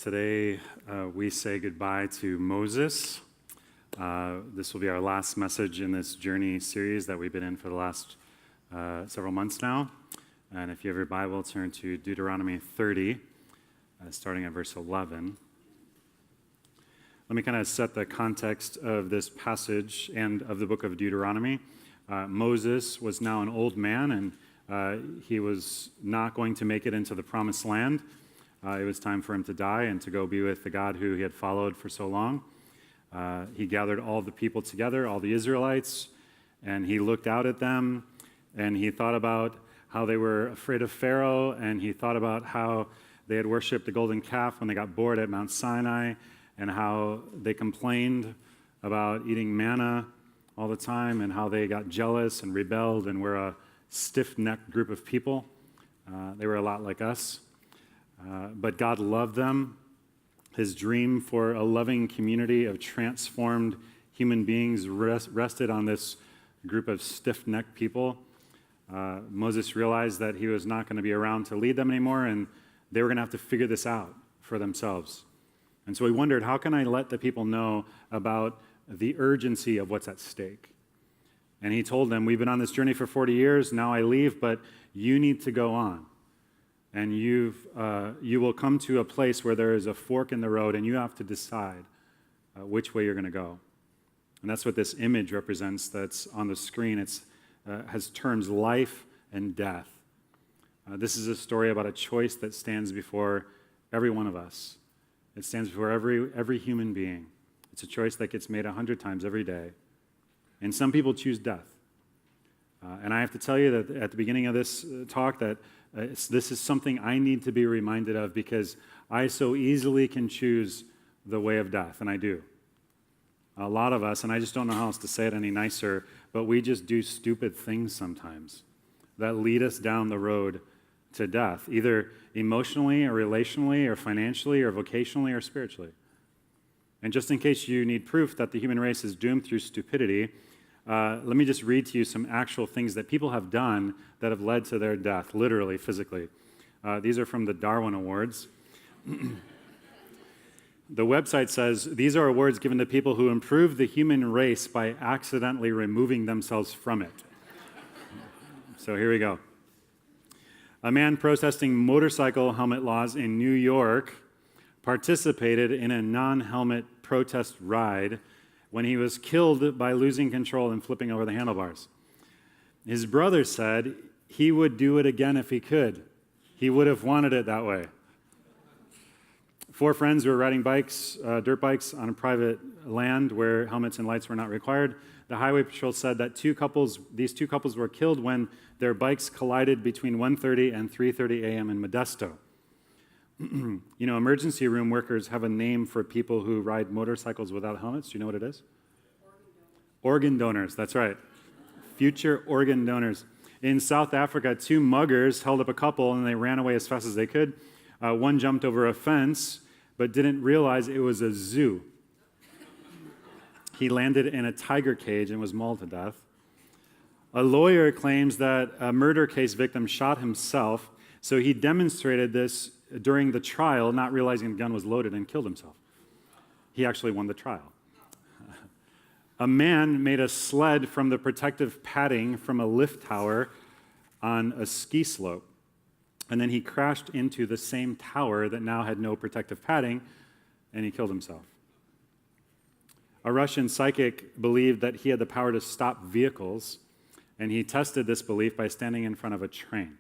Today, we say goodbye to Moses. This will be our last message in this journey series that we've been in for the last several months now. And if you have your Bible, turn to Deuteronomy 30, starting at verse 11. Let me kind of set the context of this passage and of the book of Deuteronomy. Moses was now an old man, and he was not going to make it into the promised land. It was time for him to die and to go be with the God who he had followed for so long. He gathered all the people together, all the Israelites, and he looked out at them, and he thought about how they were afraid of Pharaoh, and he thought about how they had worshipped the golden calf when they got bored at Mount Sinai, and how they complained about eating manna all the time, and how they got jealous and rebelled and were a stiff-necked group of people. They were a lot like us. But God loved them. His dream for a loving community of transformed human beings rested on this group of stiff-necked people. Moses realized that he was not going to be around to lead them anymore, and they were going to have to figure this out for themselves. And so he wondered, how can I let the people know about the urgency of what's at stake? And he told them, we've been on this journey for 40 years, now I leave, but you need to go on. And you will come to a place where there is a fork in the road, and you have to decide which way you're going to go. And that's what this image represents that's on the screen. It has terms life and death. This is a story about a choice that stands before every one of us. It stands before every human being. It's a choice that gets made 100 times every day. And some people choose death. And I have to tell you that at the beginning of this talk that this is something I need to be reminded of, because I so easily can choose the way of death, and I do. A lot of us, and I just don't know how else to say it any nicer, but we just do stupid things sometimes that lead us down the road to death, either emotionally or relationally or financially or vocationally or spiritually. And just in case you need proof that the human race is doomed through stupidity, let me just read to you some actual things that people have done that have led to their death, literally, physically. These are from the Darwin Awards. The website says, these are awards given to people who improve the human race by accidentally removing themselves from it. So here we go. A man protesting motorcycle helmet laws in New York participated in a non-helmet protest ride when he was killed by losing control and flipping over the handlebars. His brother said he would do it again if he could. He would have wanted it that way. 4 friends were riding bikes, dirt bikes, on a private land where helmets and lights were not required. The highway patrol said that these two couples were killed when their bikes collided between 1:30 and 3:30 a.m. in Modesto. You know, emergency room workers have a name for people who ride motorcycles without helmets. Do you know what it is? Organ donors, that's right. Future organ donors. In South Africa, 2 muggers held up a couple and they ran away as fast as they could. One jumped over a fence but didn't realize it was a zoo. He landed in a tiger cage and was mauled to death. A lawyer claims that a murder case victim shot himself, so he demonstrated this during the trial, not realizing the gun was loaded, and killed himself. He actually won the trial. A man made a sled from the protective padding from a lift tower on a ski slope, and then he crashed into the same tower that now had no protective padding, and he killed himself. A Russian psychic believed that he had the power to stop vehicles, and he tested this belief by standing in front of a train.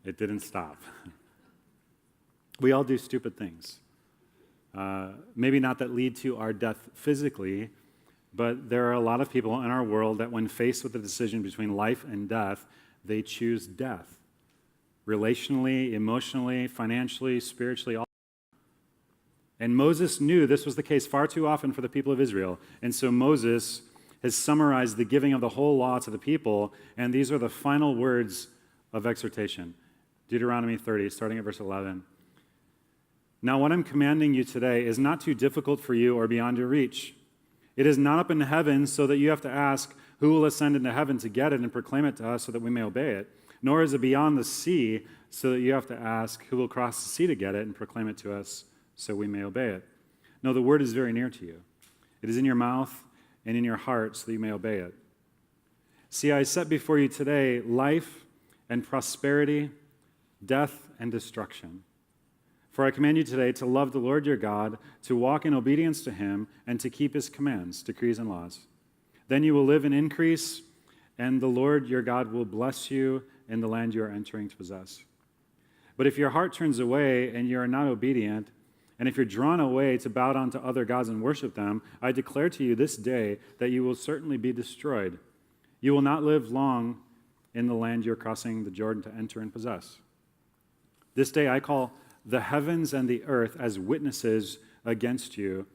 It didn't stop. We all do stupid things. Maybe not that lead to our death physically, but there are a lot of people in our world that when faced with the decision between life and death, they choose death. Relationally, emotionally, financially, spiritually, all. And Moses knew this was the case far too often for the people of Israel. And so Moses has summarized the giving of the whole law to the people, and these are the final words of exhortation. Deuteronomy 30, starting at verse 11. Now, what I'm commanding you today is not too difficult for you or beyond your reach. It is not up in heaven so that you have to ask, who will ascend into heaven to get it and proclaim it to us so that we may obey it? Nor is it beyond the sea so that you have to ask, who will cross the sea to get it and proclaim it to us so we may obey it? No, the word is very near to you. It is in your mouth and in your heart so that you may obey it. See, I set before you today life and prosperity, death and destruction. For I command you today to love the Lord your God, to walk in obedience to him, and to keep his commands, decrees, and laws. Then you will live in increase, and the Lord your God will bless you in the land you are entering to possess. But if your heart turns away and you are not obedient, and if you're drawn away to bow down to other gods and worship them, I declare to you this day that you will certainly be destroyed. You will not live long in the land you're crossing the Jordan to enter and possess. This day I call the heavens and the earth as witnesses against you,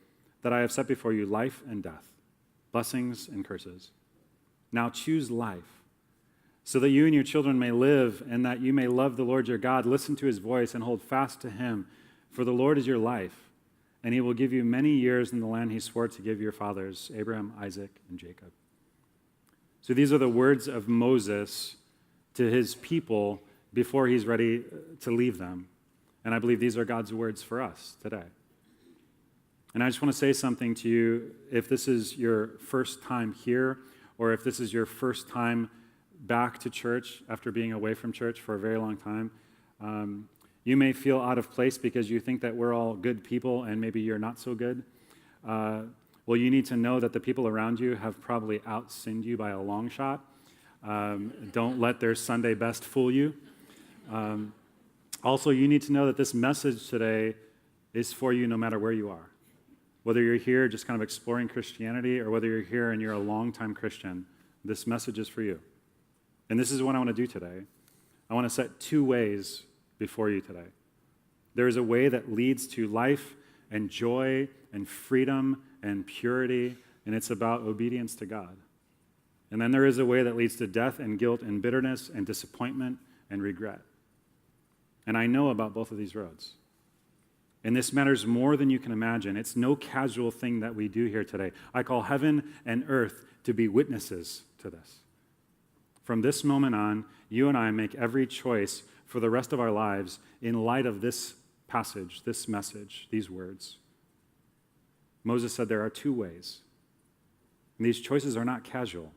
that I have set before you life and death, blessings and curses. Now choose life, so that you and your children may live, and that you may love the Lord your God, listen to his voice, and hold fast to him. For the Lord is your life, and he will give you many years in the land he swore to give your fathers, Abraham, Isaac, and Jacob. So these are the words of Moses to his people before he's ready to leave them. And I believe these are God's words for us today. And I just want to say something to you. If this is your first time here, or if this is your first time back to church after being away from church for a very long time, you may feel out of place because you think that we're all good people and maybe you're not so good. Well, you need to know that the people around you have probably out-sinned you by a long shot. Don't let their Sunday best fool you. Also, you need to know that this message today is for you no matter where you are. Whether you're here just kind of exploring Christianity or whether you're here and you're a longtime Christian, this message is for you. And this is what I want to do today. I want to set two ways before you today. There is a way that leads to life and joy and freedom and purity, and it's about obedience to God. And then there is a way that leads to death and guilt and bitterness and disappointment and regret. And I know about both of these roads. And this matters more than you can imagine. It's no casual thing that we do here today. I call heaven and earth to be witnesses to this. From this moment on, you and I make every choice for the rest of our lives in light of this passage, this message, these words. Moses said there are two ways. And these choices are not casual.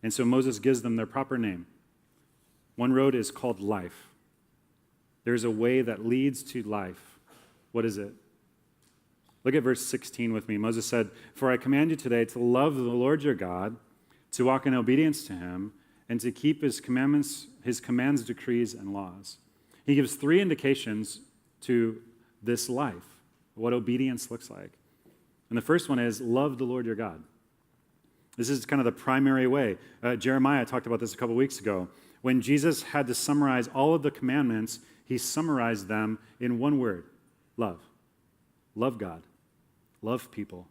And so Moses gives them their proper name. One road is called life. There's a way that leads to life. What is it? Look at verse 16 with me. Moses said, "For I command you today to love the Lord your God, to walk in obedience to him, and to keep his commandments, his commands, decrees, and laws." He gives three indications to this life, what obedience looks like. And the first one is love the Lord your God. This is kind of the primary way. Jeremiah talked about this a couple weeks ago. When Jesus had to summarize all of the commandments, he summarized them in one word: love. Love God. Love people.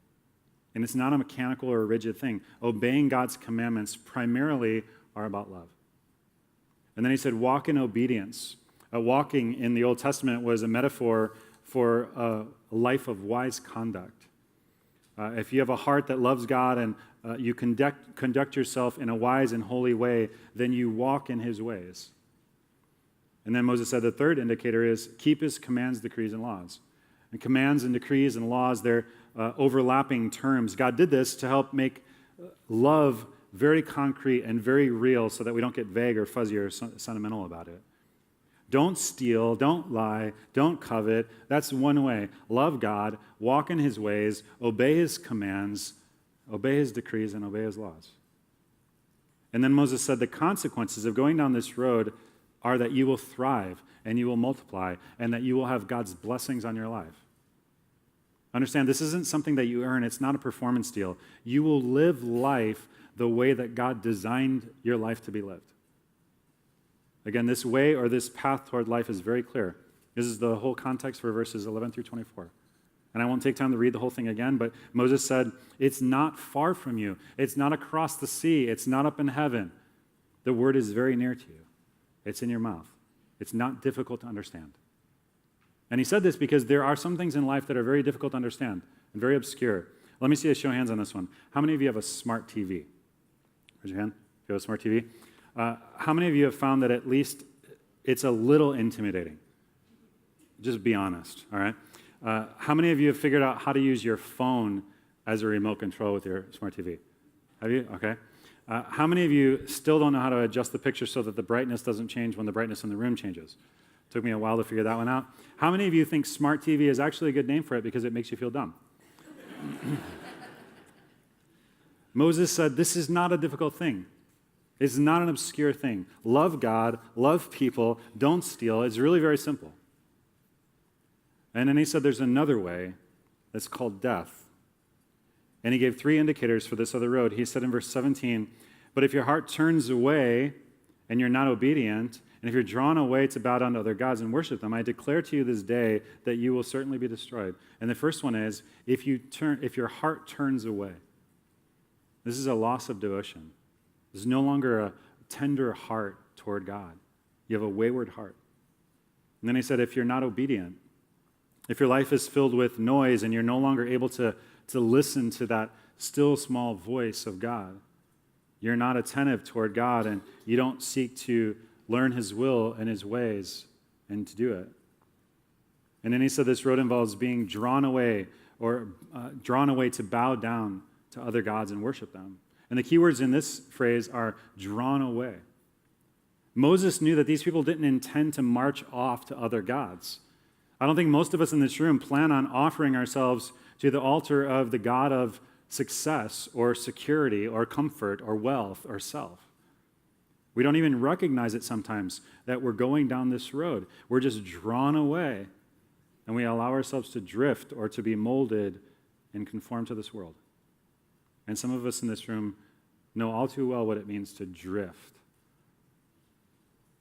And it's not a mechanical or a rigid thing. Obeying God's commandments primarily are about love. And then he said, walk in obedience. Walking in the Old Testament was a metaphor for a life of wise conduct. If you have a heart that loves God and you conduct yourself in a wise and holy way, then you walk in his ways. And then Moses said the third indicator is keep his commands, decrees, and laws. And commands and decrees and laws, they're overlapping terms. God did this to help make love very concrete and very real so that we don't get vague or fuzzy or sentimental about it. Don't steal, don't lie, don't covet. That's one way. Love God, walk in his ways, obey his commands, obey his decrees, and obey his laws. And then Moses said the consequences of going down this road are that you will thrive and you will multiply and that you will have God's blessings on your life. Understand, this isn't something that you earn. It's not a performance deal. You will live life the way that God designed your life to be lived. Again, this way or this path toward life is very clear. This is the whole context for verses 11 through 24. And I won't take time to read the whole thing again, but Moses said, it's not far from you. It's not across the sea. It's not up in heaven. The word is very near to you. It's in your mouth. It's not difficult to understand. And he said this because there are some things in life that are very difficult to understand and very obscure. Let me see a show of hands on this one. How many of you have a smart TV? Raise your hand if you have a smart TV. How many of you have found that at least it's a little intimidating. Just be honest, all right? How many of you have figured out how to use your phone as a remote control with your smart TV? Have you? Okay. How many of you still don't know how to adjust the picture so that the brightness doesn't change when the brightness in the room changes? Took me a while to figure that one out. How many of you think smart TV is actually a good name for it because it makes you feel dumb? Moses said, this is not a difficult thing. It's not an obscure thing. Love God, love people, don't steal. It's really very simple. And then he said there's another way that's called death. And he gave 3 indicators for this other road. He said in verse 17, but if your heart turns away and you're not obedient, and if you're drawn away to bow down to other gods and worship them, I declare to you this day that you will certainly be destroyed. And the first one is, if your heart turns away. This is a loss of devotion. There's no longer a tender heart toward God. You have a wayward heart. And then he said, if you're not obedient, if your life is filled with noise and you're no longer able to listen to that still small voice of God, you're not attentive toward God and you don't seek to learn his will and his ways and to do it. And then he said this road involves being drawn away to bow down to other gods and worship them. And the key words in this phrase are drawn away. Moses knew that these people didn't intend to march off to other gods. I don't think most of us in this room plan on offering ourselves to the altar of the God of success or security or comfort or wealth or self. We don't even recognize it sometimes that we're going down this road. We're just drawn away and we allow ourselves to drift or to be molded and conform to this world. And some of us in this room know all too well what it means to drift.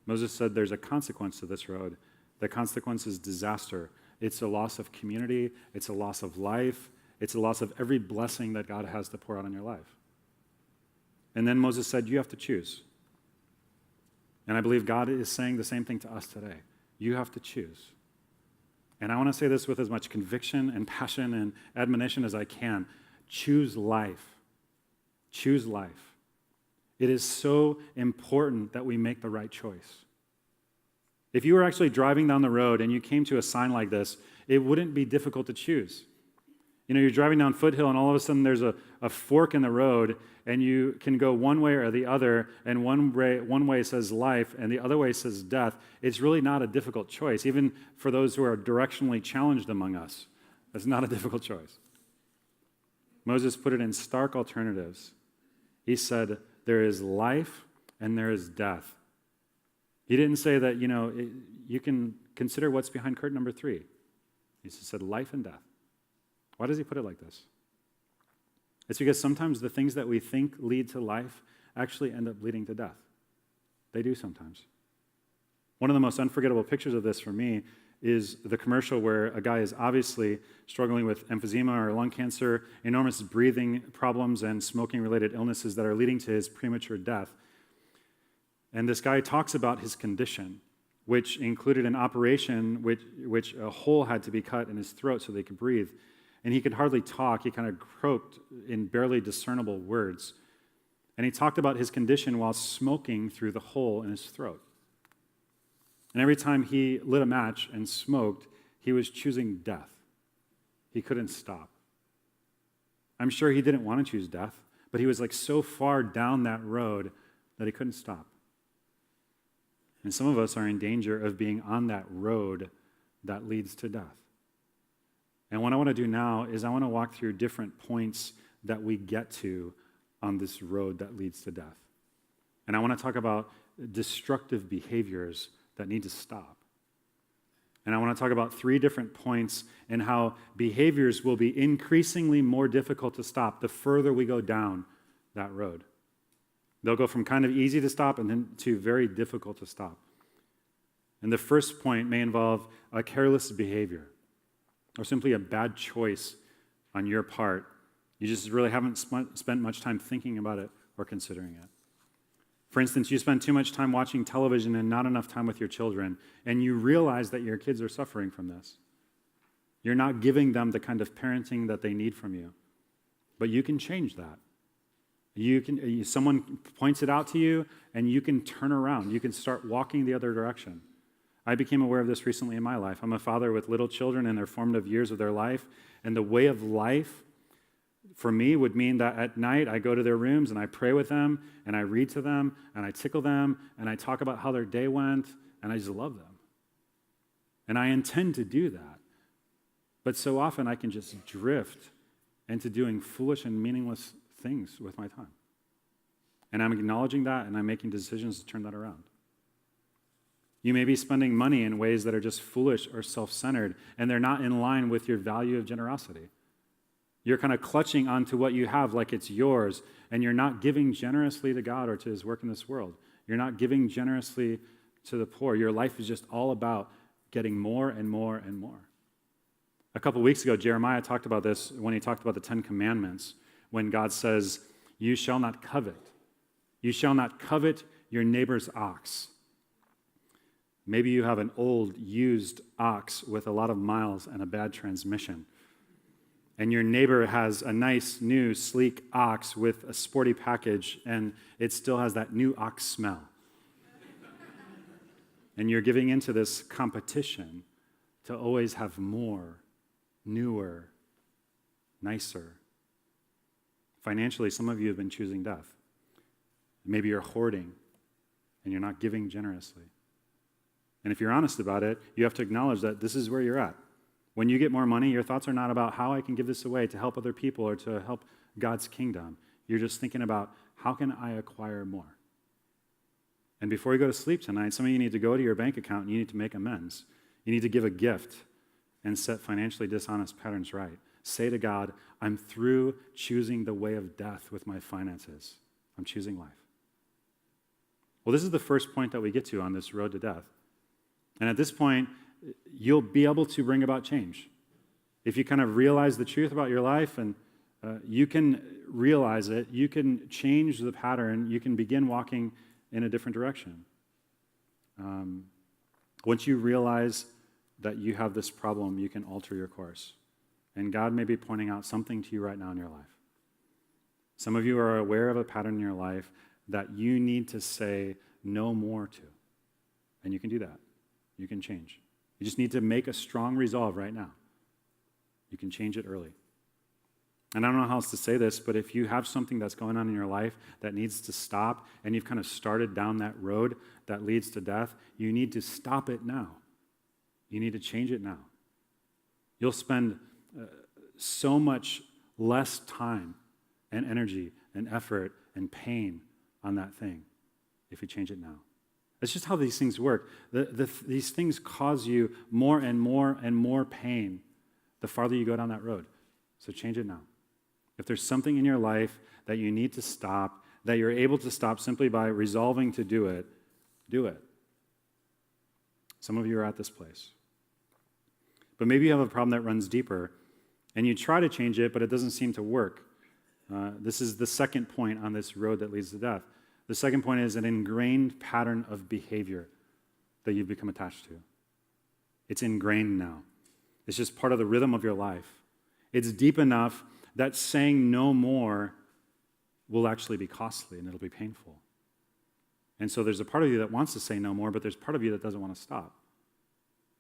Moses said there's a consequence to this road. The consequence is disaster. It's a loss of community. It's a loss of life. It's a loss of every blessing that God has to pour out on your life. And then Moses said, you have to choose. And I believe God is saying the same thing to us today. You have to choose. And I want to say this with as much conviction and passion and admonition as I can. Choose life. Choose life. It is so important that we make the right choice. If you were actually driving down the road and you came to a sign like this, it wouldn't be difficult to choose. You know, you're driving down Foothill and all of a sudden there's a fork in the road and you can go one way or the other, and one way says life and the other way says death. It's really not a difficult choice, even for those who are directionally challenged among us. It's not a difficult choice. Moses put it in stark alternatives. He said, there is life and there is death. He didn't say that, you can consider what's behind curtain number 3. He said life and death. Why does he put it like this? It's because sometimes the things that we think lead to life actually end up leading to death. They do sometimes. One of the most unforgettable pictures of this for me is the commercial where a guy is obviously struggling with emphysema or lung cancer, enormous breathing problems, and smoking-related illnesses that are leading to his premature death. And this guy talks about his condition, which included an operation which a hole had to be cut in his throat so they could breathe. And he could hardly talk. He kind of croaked in barely discernible words. And he talked about his condition while smoking through the hole in his throat. And every time he lit a match and smoked, he was choosing death. He couldn't stop. I'm sure he didn't want to choose death, but he was like so far down that road that he couldn't stop. And some of us are in danger of being on that road that leads to death. And what I want to do now is I want to walk through different points that we get to on this road that leads to death. And I want to talk about destructive behaviors that need to stop. And I want to talk about 3 different points and how behaviors will be increasingly more difficult to stop the further we go down that road. They'll go from kind of easy to stop and then to very difficult to stop. And the first point may involve a careless behavior or simply a bad choice on your part. You just really haven't spent much time thinking about it or considering it. For instance, you spend too much time watching television and not enough time with your children, and you realize that your kids are suffering from this. You're not giving them the kind of parenting that they need from you. But you can change that. Someone points it out to you, and you can turn around. You can start walking the other direction. I became aware of this recently in my life. I'm a father with little children in their formative years of their life, and the way of life for me would mean that at night I go to their rooms and I pray with them, and I read to them, and I tickle them, and I talk about how their day went, and I just love them. And I intend to do that. But so often I can just drift into doing foolish and meaningless things with my time. And I'm acknowledging that, and I'm making decisions to turn that around. You may be spending money in ways that are just foolish or self-centered, and they're not in line with your value of generosity. You're kind of clutching onto what you have like it's yours, and you're not giving generously to God or to his work in this world. You're not giving generously to the poor. Your life is just all about getting more and more and more. A couple weeks ago, Jeremiah talked about this when he talked about the 10 Commandments, when God says, "You shall not covet. You shall not covet your neighbor's ox." Maybe you have an old, used ox with a lot of miles and a bad transmission. And your neighbor has a nice, new, sleek ox with a sporty package, and it still has that new ox smell. And you're giving into this competition to always have more, newer, nicer. Financially, some of you have been choosing death. Maybe you're hoarding, and you're not giving generously. And if you're honest about it, you have to acknowledge that this is where you're at. When you get more money, your thoughts are not about how I can give this away to help other people or to help God's kingdom. You're just thinking about, how can I acquire more? And before you go to sleep tonight, some of you need to go to your bank account and you need to make amends. You need to give a gift and set financially dishonest patterns right. Say to God, I'm through choosing the way of death with my finances. I'm choosing life. Well, this is the first point that we get to on this road to death. And at this point, you'll be able to bring about change. If you kind of realize the truth about your life and you can realize it, you can change the pattern, you can begin walking in a different direction. Once you realize that you have this problem, you can alter your course. And God may be pointing out something to you right now in your life. Some of you are aware of a pattern in your life that you need to say no more to. And you can do that. You can change. You just need to make a strong resolve right now. You can change it early. And I don't know how else to say this, but if you have something that's going on in your life that needs to stop, and you've kind of started down that road that leads to death, you need to stop it now. You need to change it now. You'll spend so much less time and energy and effort and pain on that thing if you change it now. That's just how these things work. These things cause you more and more and more pain the farther you go down that road. So change it now. If there's something in your life that you need to stop, that you're able to stop simply by resolving to do it, do it. Some of you are at this place. But maybe you have a problem that runs deeper, and you try to change it, but it doesn't seem to work. This is the second point on this road that leads to death. The second point is an ingrained pattern of behavior that you've become attached to. It's ingrained now. It's just part of the rhythm of your life. It's deep enough that saying no more will actually be costly and it'll be painful. And so there's a part of you that wants to say no more, but there's part of you that doesn't want to stop.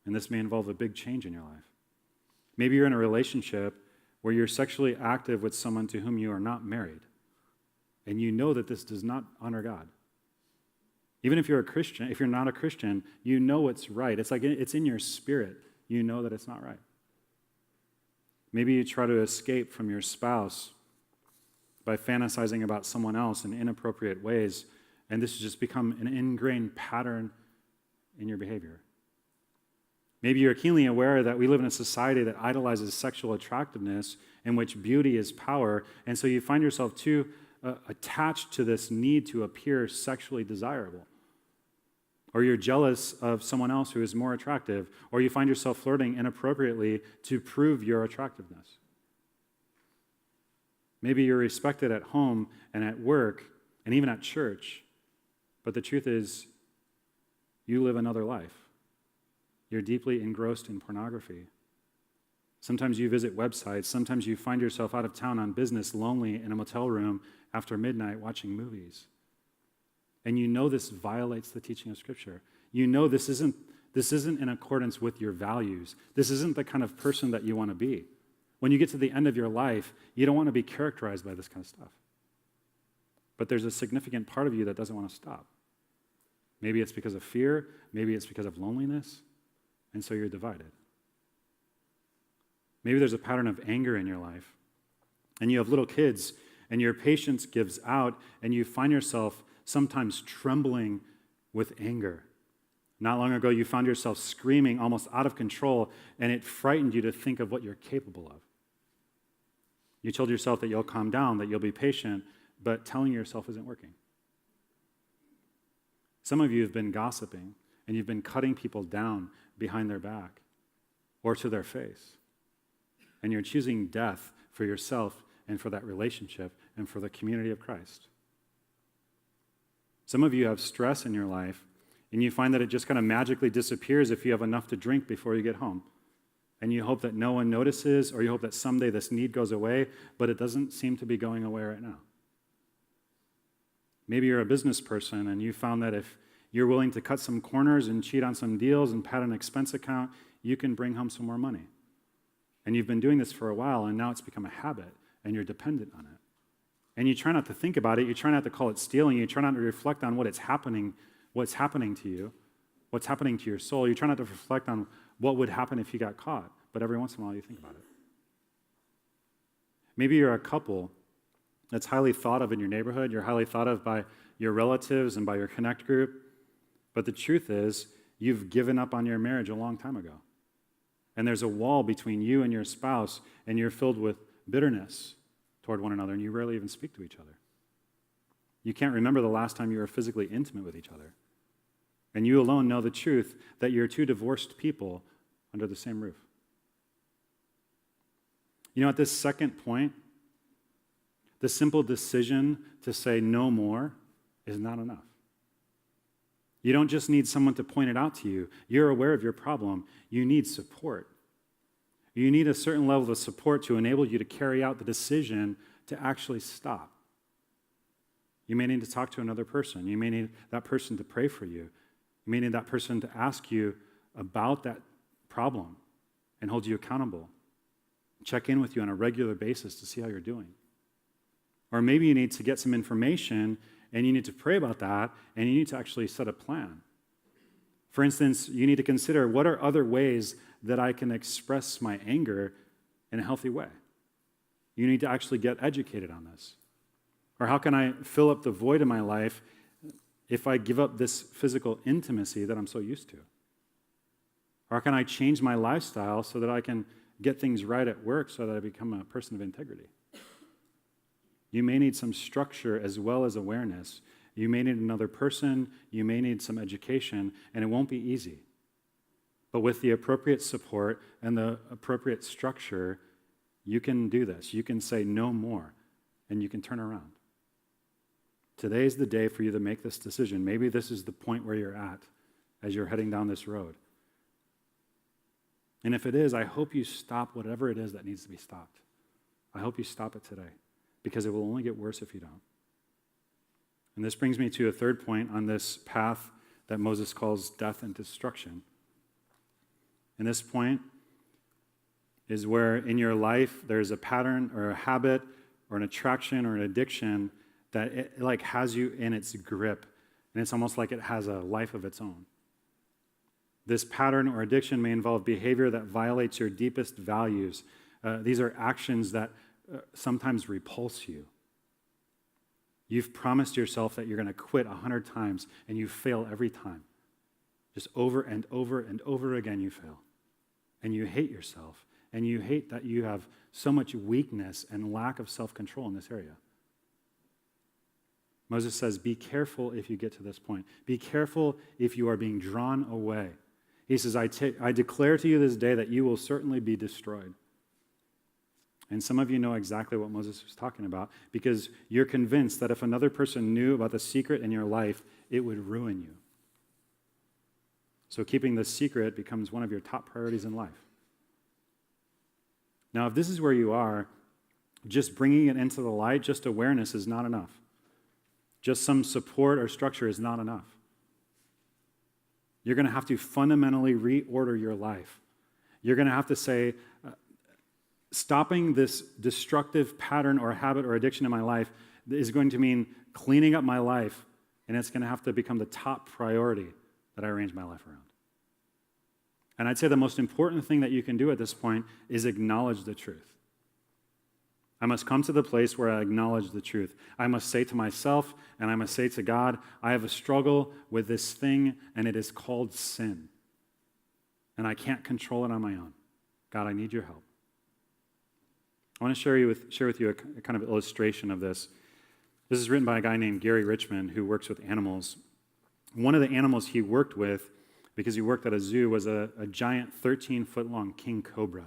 And this may involve a big change in your life. Maybe you're in a relationship where you're sexually active with someone to whom you are not married. And you know that this does not honor God. Even if you're a Christian, if you're not a Christian, you know it's right. It's like it's in your spirit. You know that it's not right. Maybe you try to escape from your spouse by fantasizing about someone else in inappropriate ways, and this has just become an ingrained pattern in your behavior. Maybe you're keenly aware that we live in a society that idolizes sexual attractiveness, in which beauty is power, and so you find yourself too attached to this need to appear sexually desirable. Or you're jealous of someone else who is more attractive, or you find yourself flirting inappropriately to prove your attractiveness. Maybe you're respected at home and at work and even at church, but the truth is you live another life. You're deeply engrossed in pornography. Sometimes you visit websites. Sometimes you find yourself out of town on business, lonely in a motel room after midnight watching movies. And you know this violates the teaching of Scripture. You know this isn't This isn't in accordance with your values. This isn't the kind of person that you want to be. When you get to the end of your life, you don't want to be characterized by this kind of stuff. But there's a significant part of you that doesn't want to stop. Maybe it's because of fear, maybe it's because of loneliness, and so you're divided. Maybe there's a pattern of anger in your life, and you have little kids, and your patience gives out, and you find yourself sometimes trembling with anger. Not long ago, you found yourself screaming almost out of control, and it frightened you to think of what you're capable of. You told yourself that you'll calm down, that you'll be patient, but telling yourself isn't working. Some of you have been gossiping, and you've been cutting people down behind their back or to their face. And you're choosing death for yourself and for that relationship and for the community of Christ. Some of you have stress in your life, and you find that it just kind of magically disappears if you have enough to drink before you get home. And you hope that no one notices, or you hope that someday this need goes away, but it doesn't seem to be going away right now. Maybe you're a business person, and you found that if you're willing to cut some corners and cheat on some deals and pad an expense account, you can bring home some more money. And you've been doing this for a while, and now it's become a habit, and you're dependent on it. And you try not to think about it, you try not to call it stealing, you try not to reflect on what's happening to you, what's happening to your soul. You try not to reflect on what would happen if you got caught, but every once in a while you think about it. Maybe you're a couple that's highly thought of in your neighborhood, you're highly thought of by your relatives and by your connect group, but the truth is you've given up on your marriage a long time ago. And there's a wall between you and your spouse, and you're filled with bitterness toward one another, and you rarely even speak to each other. You can't remember the last time you were physically intimate with each other. And you alone know the truth that you're two divorced people under the same roof. You know, at this second point, the simple decision to say no more is not enough. You don't just need someone to point it out to you. You're aware of your problem. You need support. You need a certain level of support to enable you to carry out the decision to actually stop. You may need to talk to another person. You may need that person to pray for you. You may need that person to ask you about that problem and hold you accountable. Check in with you on a regular basis to see how you're doing. Or maybe you need to get some information and you need to pray about that and you need to actually set a plan. For instance, you need to consider, what are other ways that I can express my anger in a healthy way? You need to actually get educated on this. Or how can I fill up the void in my life if I give up this physical intimacy that I'm so used to? Or how can I change my lifestyle so that I can get things right at work so that I become a person of integrity? You may need some structure as well as awareness. You may need another person. You may need some education, and it won't be easy. But with the appropriate support and the appropriate structure, you can do this. You can say no more, and you can turn around. Today's the day for you to make this decision. Maybe this is the point where you're at as you're heading down this road. And if it is, I hope you stop whatever it is that needs to be stopped. I hope you stop it today, because it will only get worse if you don't. And this brings me to a third point on this path that Moses calls death and destruction. And this point is where in your life there's a pattern or a habit or an attraction or an addiction that it like has you in its grip, and it's almost like it has a life of its own. This pattern or addiction may involve behavior that violates your deepest values. These are actions that sometimes repulse you. You've promised yourself that you're going to quit 100 times, and you fail every time. Just over and over and over again you fail. And you hate yourself, and you hate that you have so much weakness and lack of self-control in this area. Moses says, be careful if you get to this point. Be careful if you are being drawn away. He says, I declare to you this day that you will certainly be destroyed. And some of you know exactly what Moses was talking about, because you're convinced that if another person knew about the secret in your life, it would ruin you. So keeping the secret becomes one of your top priorities in life. Now, if this is where you are, just bringing it into the light, just awareness is not enough. Just some support or structure is not enough. You're going to have to fundamentally reorder your life. You're going to have to say, stopping this destructive pattern or habit or addiction in my life is going to mean cleaning up my life, and it's going to have to become the top priority that I arrange my life around. And I'd say the most important thing that you can do at this point is acknowledge the truth. I must come to the place where I acknowledge the truth. I must say to myself, and I must say to God, I have a struggle with this thing, and it is called sin. And I can't control it on my own. God, I need your help. I want to share with you a kind of illustration of this. This is written by a guy named Gary Richmond who works with animals. One of the animals he worked with, because he worked at a zoo, was a giant 13-foot-long king cobra.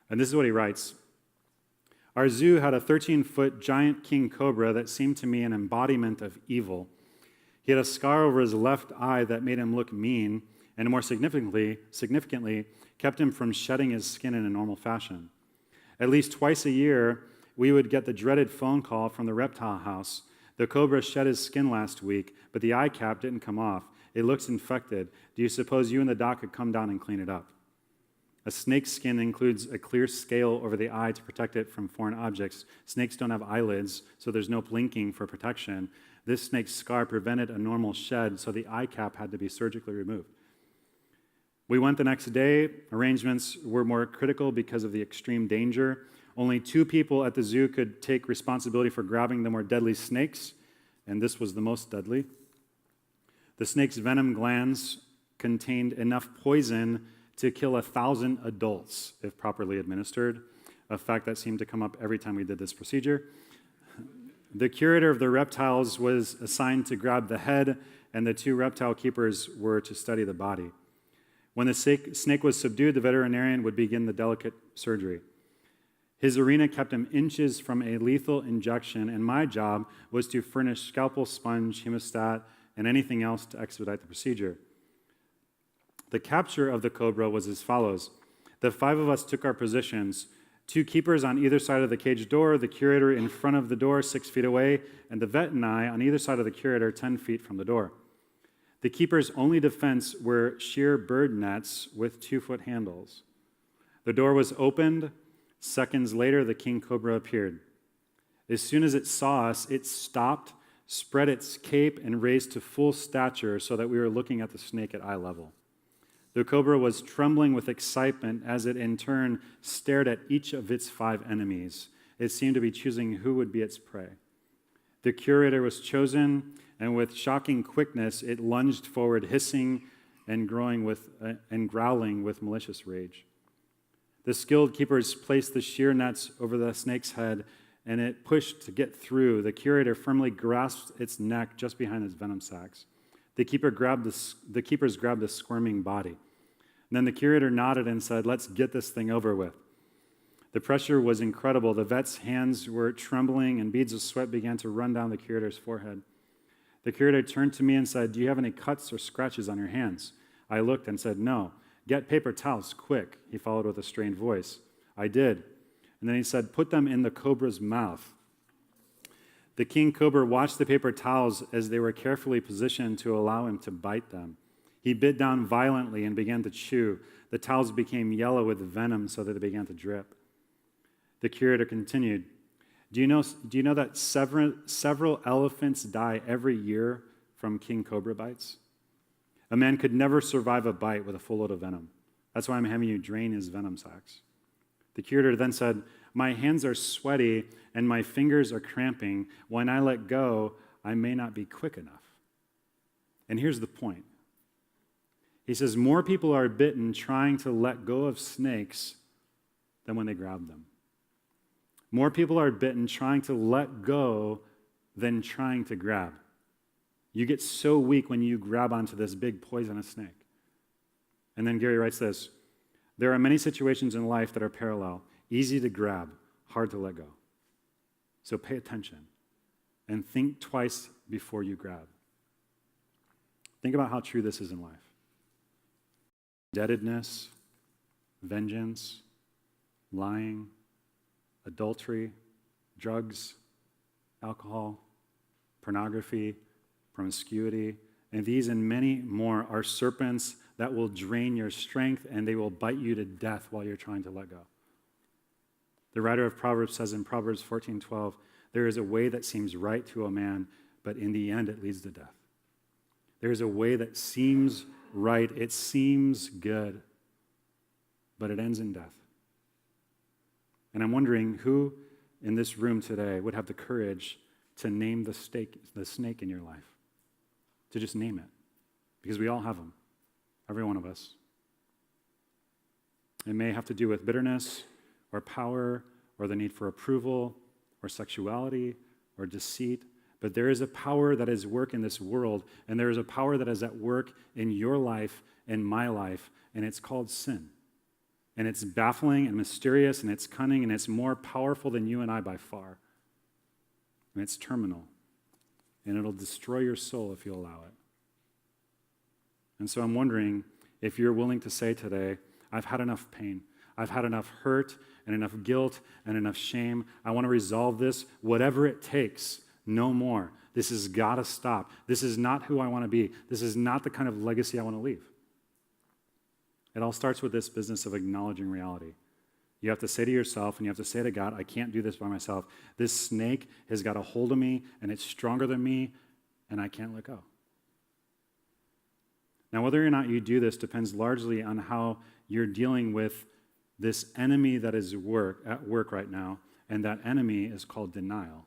And this is what he writes. Our zoo had a 13-foot giant king cobra that seemed to me an embodiment of evil. He had a scar over his left eye that made him look mean, and more significantly, kept him from shedding his skin in a normal fashion. At least twice a year, we would get the dreaded phone call from the reptile house. The cobra shed his skin last week, but the eye cap didn't come off. It looks infected. Do you suppose you and the doc could come down and clean it up? A snake's skin includes a clear scale over the eye to protect it from foreign objects. Snakes don't have eyelids, so there's no blinking for protection. This snake's scar prevented a normal shed, so the eye cap had to be surgically removed. We went the next day. Arrangements were more critical because of the extreme danger. Only 2 people at the zoo could take responsibility for grabbing the more deadly snakes, and this was the most deadly. The snake's venom glands contained enough poison to kill 1,000 adults if properly administered, a fact that seemed to come up every time we did this procedure. The curator of the reptiles was assigned to grab the head, and the 2 reptile keepers were to study the body. When the snake was subdued, the veterinarian would begin the delicate surgery. His arena kept him inches from a lethal injection, and my job was to furnish scalpel, sponge, hemostat, and anything else to expedite the procedure. The capture of the cobra was as follows. The 5 of us took our positions, 2 keepers on either side of the cage door, the curator in front of the door 6 feet away, and the vet and I on either side of the curator 10 feet from the door. The keeper's only defense were sheer bird nets with 2-foot handles. The door was opened. Seconds later, the king cobra appeared. As soon as it saw us, it stopped, spread its cape, and raised to full stature so that we were looking at the snake at eye level. The cobra was trembling with excitement as it in turn stared at each of its 5 enemies. It seemed to be choosing who would be its prey. The curator was chosen, and with shocking quickness, it lunged forward, hissing and growling with malicious rage. The skilled keepers placed the sheer nets over the snake's head, and it pushed to get through. The curator firmly grasped its neck just behind its venom sacs. The keepers grabbed the squirming body. And then the curator nodded and said, "Let's get this thing over with." The pressure was incredible. The vet's hands were trembling, and beads of sweat began to run down the curator's forehead. The curator turned to me and said, "Do you have any cuts or scratches on your hands?" I looked and said, "No." "Get paper towels, quick," he followed with a strained voice. I did. And then he said, "Put them in the cobra's mouth." The king cobra watched the paper towels as they were carefully positioned to allow him to bite them. He bit down violently and began to chew. The towels became yellow with venom so that they began to drip. The curator continued, Do you know that several elephants die every year from king cobra bites? A man could never survive a bite with a full load of venom. That's why I'm having you drain his venom sacs. The curator then said, "My hands are sweaty and my fingers are cramping. When I let go, I may not be quick enough." And here's the point. He says, more people are bitten trying to let go of snakes than when they grab them. More people are bitten trying to let go than trying to grab. You get so weak when you grab onto this big poisonous snake. And then Gary writes this, there are many situations in life that are parallel, easy to grab, hard to let go. So pay attention and think twice before you grab. Think about how true this is in life. Indebtedness, vengeance, lying, adultery, drugs, alcohol, pornography, promiscuity, and these and many more are serpents that will drain your strength, and they will bite you to death while you're trying to let go. The writer of Proverbs says in Proverbs 14:12, there is a way that seems right to a man, but in the end it leads to death. There is a way that seems right, it seems good, but it ends in death. And I'm wondering who in this room today would have the courage to name the snake in your life, to just name it, because we all have them, every one of us. It may have to do with bitterness or power or the need for approval or sexuality or deceit, but there is a power that is at work in this world, and there is a power that is at work in your life and my life, and it's called sin. And it's baffling and mysterious, and it's cunning, and it's more powerful than you and I by far. And it's terminal, and it'll destroy your soul if you allow it. And so I'm wondering if you're willing to say today, I've had enough pain, I've had enough hurt and enough guilt and enough shame. I want to resolve this, whatever it takes, no more. This has got to stop. This is not who I want to be. This is not the kind of legacy I want to leave. It all starts with this business of acknowledging reality. You have to say to yourself, and you have to say to God, I can't do this by myself. This snake has got a hold of me, and it's stronger than me, and I can't let go. Now, whether or not you do this depends largely on how you're dealing with this enemy that is at work right now, and that enemy is called denial.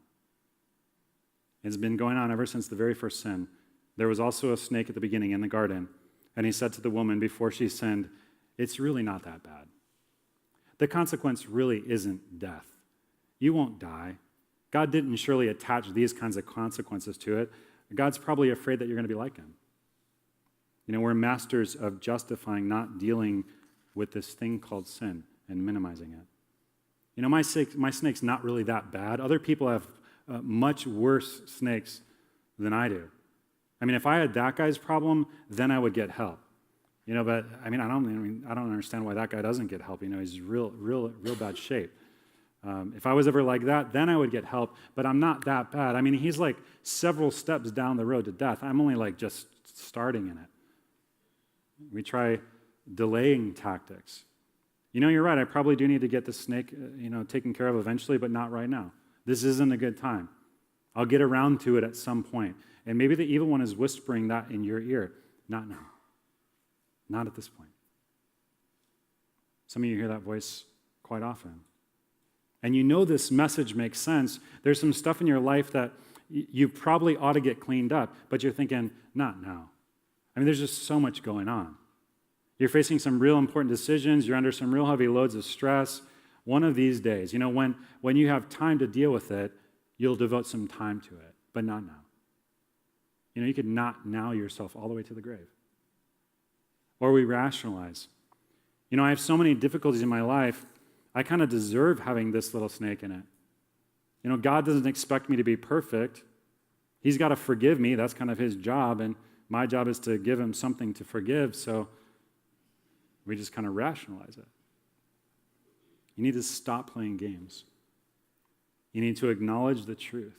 It's been going on ever since the very first sin. There was also a snake at the beginning in the garden, and he said to the woman before she sinned, it's really not that bad. The consequence really isn't death. You won't die. God didn't surely attach these kinds of consequences to it. God's probably afraid that you're going to be like him. You know, we're masters of justifying not dealing with this thing called sin and minimizing it. You know, my snake's not really that bad. Other people have much worse snakes than I do. I mean, if I had that guy's problem, then I would get help. You know, but I don't understand why that guy doesn't get help. You know, he's real bad shape. If I was ever like that, then I would get help, but I'm not that bad. I mean, he's like several steps down the road to death. I'm only like just starting in it. We try delaying tactics. You know, you're right. I probably do need to get the snake, taken care of eventually, but not right now. This isn't a good time. I'll get around to it at some point. And maybe the evil one is whispering that in your ear. Not now. Not at this point. Some of you hear that voice quite often. And you know this message makes sense. There's some stuff in your life that you probably ought to get cleaned up, but you're thinking, not now. I mean, there's just so much going on. You're facing some real important decisions. You're under some real heavy loads of stress. One of these days, you know, when you have time to deal with it, you'll devote some time to it, but not now. You know, you could not now yourself all the way to the grave. Or we rationalize. You know, I have so many difficulties in my life, I kind of deserve having this little snake in it. You know, God doesn't expect me to be perfect. He's got to forgive me. That's kind of his job, and my job is to give him something to forgive, so we just kind of rationalize it. You need to stop playing games. You need to acknowledge the truth,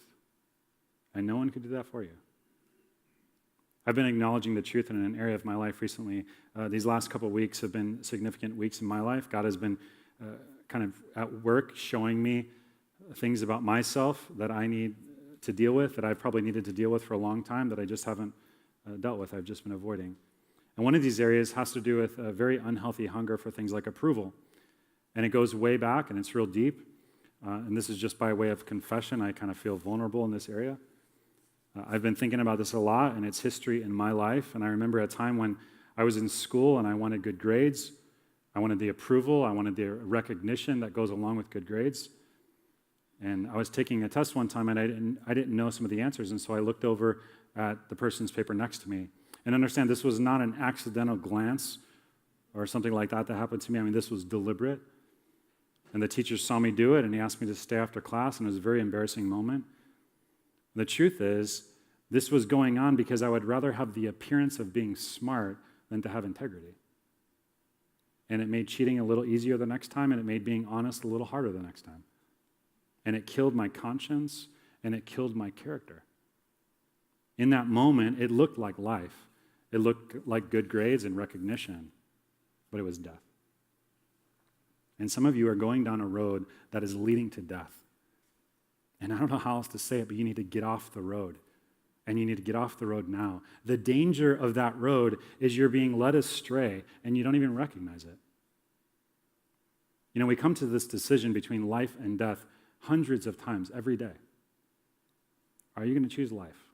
and no one can do that for you. I've been acknowledging the truth in an area of my life recently. These last couple of weeks have been significant weeks in my life. God has been kind of at work showing me things about myself that I need to deal with, that I've probably needed to deal with for a long time, that I just haven't dealt with. I've just been avoiding. And one of these areas has to do with a very unhealthy hunger for things like approval. And it goes way back, and it's real deep. And this is just by way of confession. I kind of feel vulnerable in this area. I've been thinking about this a lot and its history in my life. And I remember a time when I was in school and I wanted good grades. I wanted the approval. I wanted the recognition that goes along with good grades. And I was taking a test one time and I didn't know some of the answers. And so I looked over at the person's paper next to me. And understand, this was not an accidental glance or something like that happened to me. I mean, this was deliberate. And the teacher saw me do it and he asked me to stay after class. And it was a very embarrassing moment. The truth is, this was going on because I would rather have the appearance of being smart than to have integrity. And it made cheating a little easier the next time, and it made being honest a little harder the next time. And it killed my conscience, and it killed my character. In that moment, it looked like life. It looked like good grades and recognition, but it was death. And some of you are going down a road that is leading to death. And I don't know how else to say it, but you need to get off the road. And you need to get off the road now. The danger of that road is you're being led astray and you don't even recognize it. You know, we come to this decision between life and death hundreds of times every day. Are you going to choose life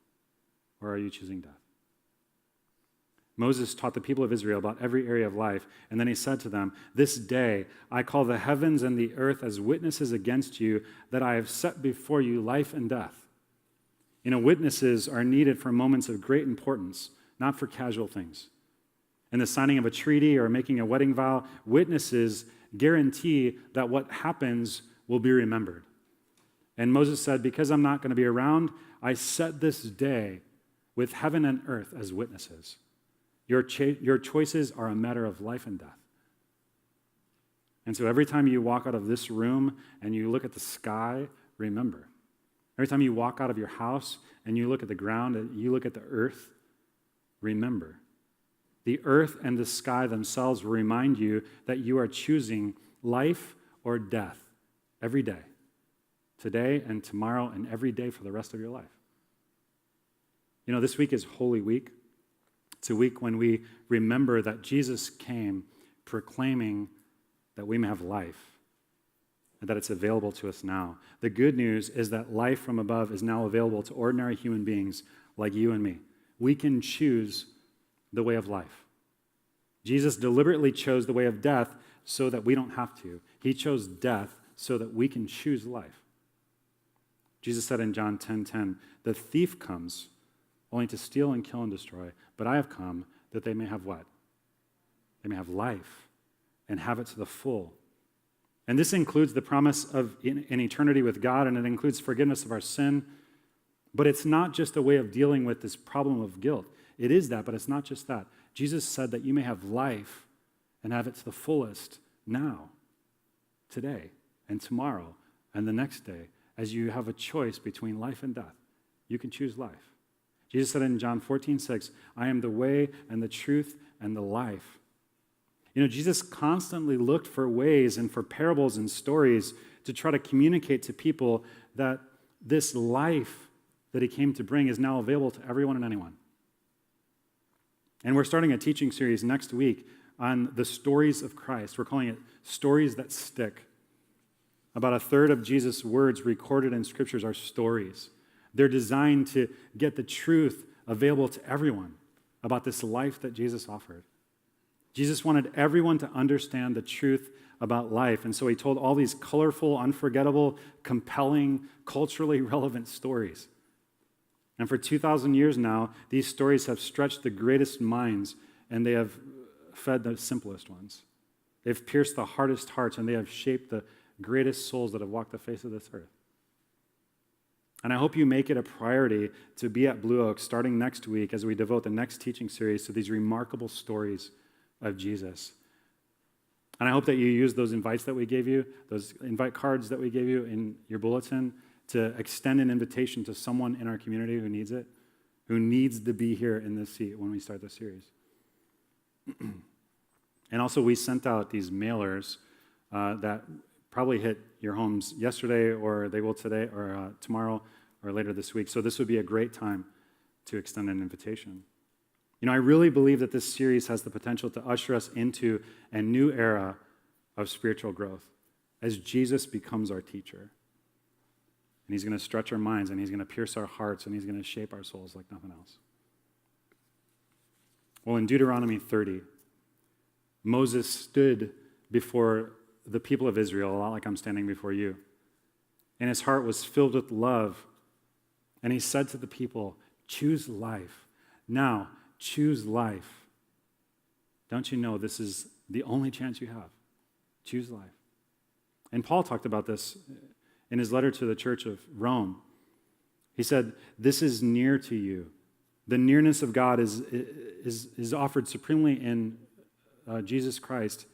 or are you choosing death? Moses taught the people of Israel about every area of life, and then he said to them, "This day I call the heavens and the earth as witnesses against you that I have set before you life and death." You know, witnesses are needed for moments of great importance, not for casual things. In the signing of a treaty or making a wedding vow, witnesses guarantee that what happens will be remembered. And Moses said, "Because I'm not going to be around, I set this day with heaven and earth as witnesses." Your choices are a matter of life and death. And so every time you walk out of this room and you look at the sky, remember. Every time you walk out of your house and you look at the ground and you look at the earth, remember. The earth and the sky themselves will remind you that you are choosing life or death every day, today and tomorrow and every day for the rest of your life. You know, this week is Holy Week. It's a week when we remember that Jesus came proclaiming that we may have life and that it's available to us now. The good news is that life from above is now available to ordinary human beings like you and me. We can choose the way of life. Jesus deliberately chose the way of death so that we don't have to. He chose death so that we can choose life. Jesus said in John 10:10, "The thief comes only to steal and kill and destroy. But I have come that they may have what? They may have life and have it to the full." And this includes the promise of an eternity with God, and it includes forgiveness of our sin. But it's not just a way of dealing with this problem of guilt. It is that, but it's not just that. Jesus said that you may have life and have it to the fullest now, today, and tomorrow, and the next day, as you have a choice between life and death. You can choose life. Jesus said in John 14:6, "I am the way and the truth and the life." You know, Jesus constantly looked for ways and for parables and stories to try to communicate to people that this life that he came to bring is now available to everyone and anyone. And we're starting a teaching series next week on the stories of Christ. We're calling it Stories That Stick. About a third of Jesus' words recorded in scriptures are stories. They're designed to get the truth available to everyone about this life that Jesus offered. Jesus wanted everyone to understand the truth about life, and so he told all these colorful, unforgettable, compelling, culturally relevant stories. And for 2,000 years now, these stories have stretched the greatest minds, and they have fed the simplest ones. They've pierced the hardest hearts, and they have shaped the greatest souls that have walked the face of this earth. And I hope you make it a priority to be at Blue Oak starting next week as we devote the next teaching series to these remarkable stories of Jesus. And I hope that you use those invites that we gave you, those invite cards that we gave you in your bulletin, to extend an invitation to someone in our community who needs it, who needs to be here in this seat when we start the series. And also, we sent out these mailers that probably hit your homes yesterday, or they will today, or tomorrow, or later this week. So this would be a great time to extend an invitation. You know, I really believe that this series has the potential to usher us into a new era of spiritual growth as Jesus becomes our teacher. And he's going to stretch our minds, and he's going to pierce our hearts, and he's going to shape our souls like nothing else. Well, in Deuteronomy 30, Moses stood before the people of Israel, a lot like I'm standing before you. And his heart was filled with love. And he said to the people, "Choose life. Now, choose life. Don't you know this is the only chance you have? Choose life." And Paul talked about this in his letter to the church of Rome. He said, "This is near to you." The nearness of God is offered supremely in Jesus Christ.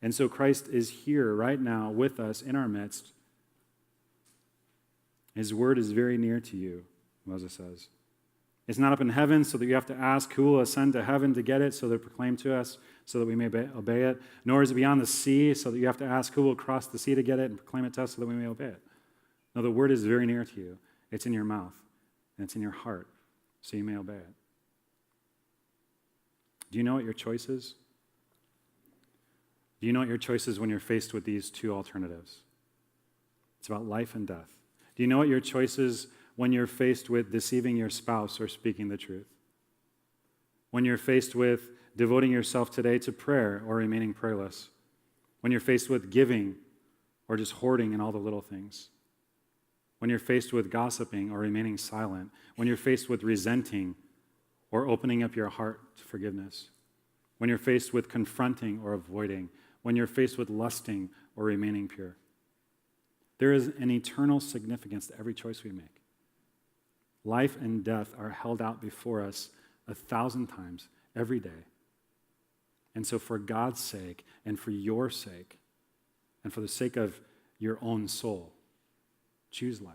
And so Christ is here right now with us in our midst. His word is very near to you, Moses says. It's not up in heaven so that you have to ask who will ascend to heaven to get it so that proclaim to us so that we may obey it. Nor is it beyond the sea so that you have to ask who will cross the sea to get it and proclaim it to us so that we may obey it. No, the word is very near to you. It's in your mouth and it's in your heart so you may obey it. Do you know what your choice is? Do you know what your choice is when you're faced with these two alternatives? It's about life and death. Do you know what your choice is when you're faced with deceiving your spouse or speaking the truth? When you're faced with devoting yourself today to prayer or remaining prayerless? When you're faced with giving or just hoarding in all the little things? When you're faced with gossiping or remaining silent? When you're faced with resenting or opening up your heart to forgiveness? When you're faced with confronting or avoiding? When you're faced with lusting or remaining pure? There is an eternal significance to every choice we make. Life and death are held out before us 1,000 times every day. And so for God's sake and for your sake and for the sake of your own soul, choose life.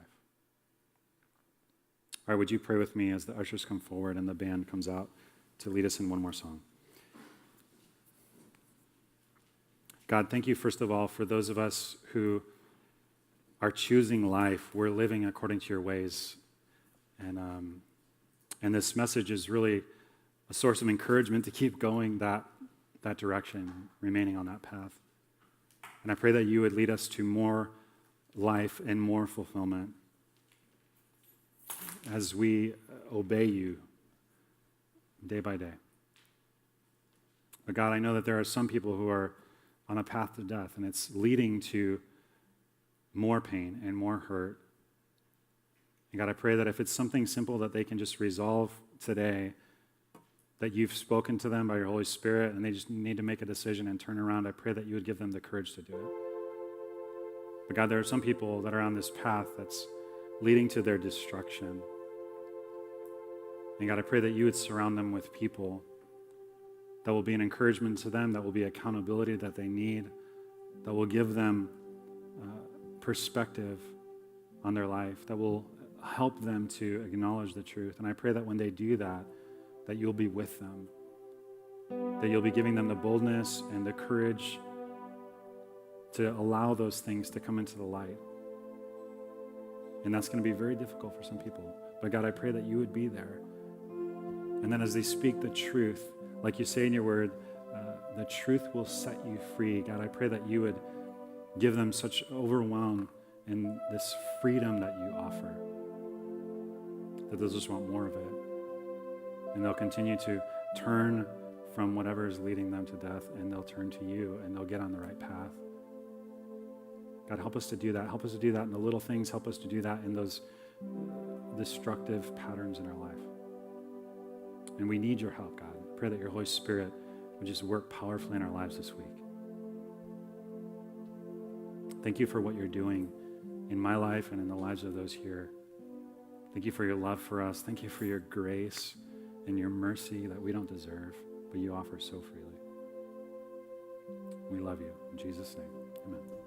All right, would you pray with me as the ushers come forward and the band comes out to lead us in one more song? God, thank you, first of all, for those of us who are choosing life. We're living according to your ways. And this message is really a source of encouragement to keep going that direction, remaining on that path. And I pray that you would lead us to more life and more fulfillment as we obey you day by day. But God, I know that there are some people who are on a path to death, and it's leading to more pain and more hurt. And God, I pray that if it's something simple that they can just resolve today, that you've spoken to them by your Holy Spirit, and they just need to make a decision and turn around, I pray that you would give them the courage to do it. But God, there are some people that are on this path that's leading to their destruction. And God, I pray that you would surround them with people that will be an encouragement to them, that will be accountability that they need, that will give them perspective on their life, that will help them to acknowledge the truth. And I pray that when they do that, that you'll be with them, that you'll be giving them the boldness and the courage to allow those things to come into the light. And that's going to be very difficult for some people. But God, I pray that you would be there. And then as they speak the truth, like you say in your word, the truth will set you free. God, I pray that you would give them such overwhelm in this freedom that you offer, that they'll just want more of it. And they'll continue to turn from whatever is leading them to death, and they'll turn to you, and they'll get on the right path. God, help us to do that. Help us to do that in the little things. Help us to do that in those destructive patterns in our life. And we need your help, God. Pray that your Holy Spirit would just work powerfully in our lives this week. Thank you for what you're doing in my life and in the lives of those here. Thank you for your love for us. Thank you for your grace and your mercy that we don't deserve, but you offer so freely. We love you. In Jesus' name, amen.